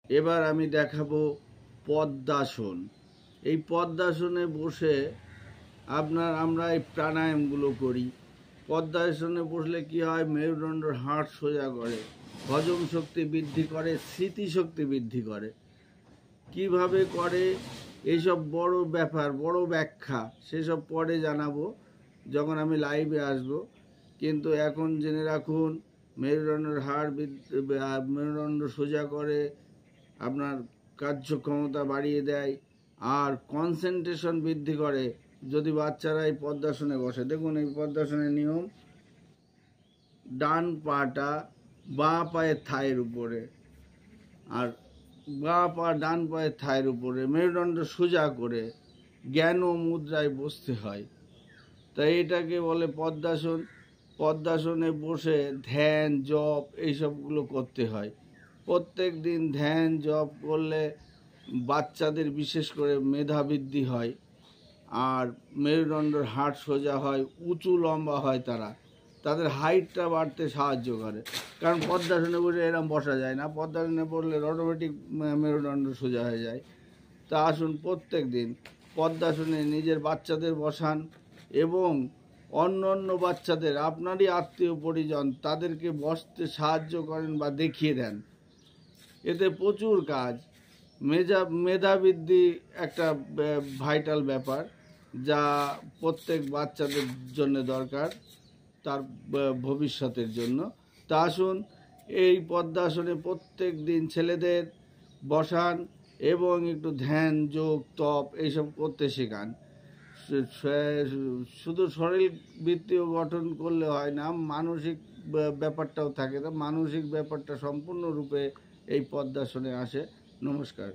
এবার আমি দেখাবো পদ্মাসন। এই পদ্মাসনে বসে আমরা এই প্রাণায়ামগুলো করি। পদ্মাসনে বসলে কি হয়, মেরুদণ্ডের হাড় সোজা করে, হজম শক্তি বৃদ্ধি করে, স্মৃতিশক্তি বৃদ্ধি করে। কিভাবে করে এইসব বড় ব্যাপার, বড় ব্যাখ্যা সেসব পরে জানাবো যখন আমি লাইভে আসব। কিন্তু এখন জেনে রাখুন, মেরুদণ্ডের হাড় মেরুদণ্ড সোজা করে, আপনার কার্যক্ষমতা বাড়িয়ে দেয়, আর কনসেন্ট্রেশন বৃদ্ধি করে যদি বাচ্চারা এই পদ্মাসনে বসে। দেখুন এই পদ্মাসনের নিয়ম: ডান পাটা বাঁ পায়ের থায়ের উপরে, আর বাঁ পা ডান পায়ের থায়ের উপরে, মেরুদণ্ড সোজা করে জ্ঞান ও মুদ্রায় বসতে হয়। তাই এটাকে বলে পদ্মাসন। পদ্মাসনে বসে ধ্যান, জপ এইসবগুলো করতে হয়। প্রত্যেক দিন ধ্যান জপ করলে বাচ্চাদের বিশেষ করে মেধা বৃদ্ধি হয়, আর মেরুদণ্ডের হাড় সোজা হয়, উঁচু লম্বা হয়, তাদের হাইটটা বাড়তে সাহায্য করে। কারণ পদ্মাসনে বসে এরকম বসা যায় না, পদ্মাসনে পড়লে অটোমেটিক মেরুদণ্ড সোজা হয়ে যায়। তা আসুন প্রত্যেক দিন পদ্মাসনে নিজের বাচ্চাদের বসান এবং অন্য অন্য বাচ্চাদের, আপনারই আত্মীয় পরিজন, তাদেরকে বসতে সাহায্য করেন বা দেখিয়ে দেন। এতে প্রচুর কাজ। মেধা বৃদ্ধি একটা ভাইটাল ব্যাপার, যা প্রত্যেক বাচ্চাদের জন্য দরকার, তার ভবিষ্যতের জন্য। তা আসুন এই পদ্মাসনে প্রত্যেক দিন ছেলেদের বসান এবং একটু ধ্যান, যোগ, তপ এইসব করতে শেখান। শুধু শরীর বৃত্তীয় গঠন করলে হয় না, মানসিক ব্যাপারটাও থাকে। মানসিক ব্যাপারটা সম্পূর্ণরূপে এই পদ্মাসনে আসে। নমস্কার।